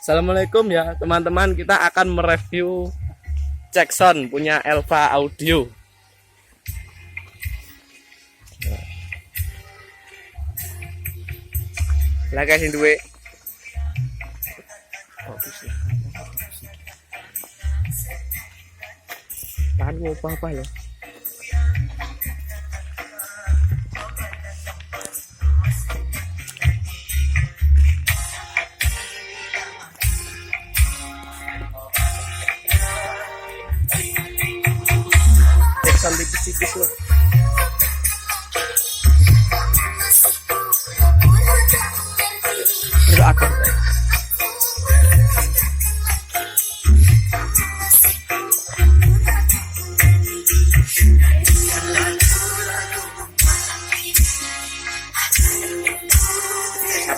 Assalamualaikum ya teman-teman, kita akan mereview Jackson punya Elva Audio. Lah guys, duwe tahan apa loh. Jackson tipis-tipis loh.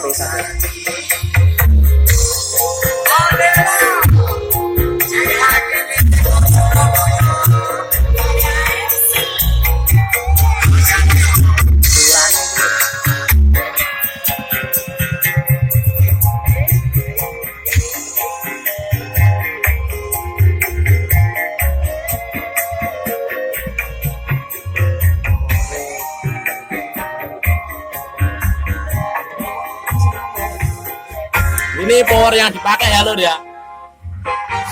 Ada satu. Ini power yang dipakai ya lur ya.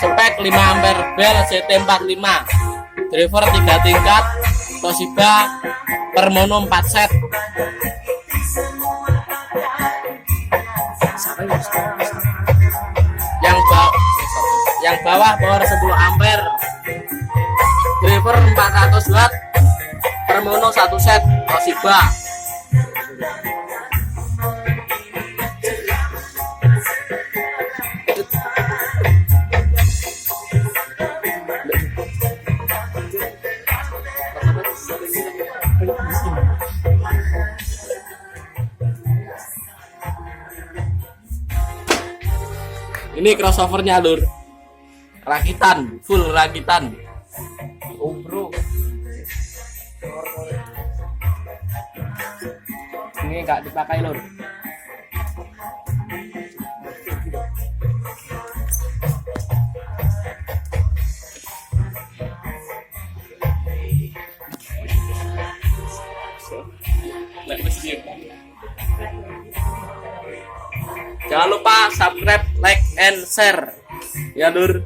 Spek 5 ampere bel CT45. Driver 3 tingkat, Toshiba per mono 4 set. Yang bawah power 10 ampere. Driver 400 watt per mono 1 set Toshiba. Ini crossovernya lur, rakitan, full rakitan. Oh bro, ini nggak dipakai lur. Jangan lupa subscribe, like, and share ya lur.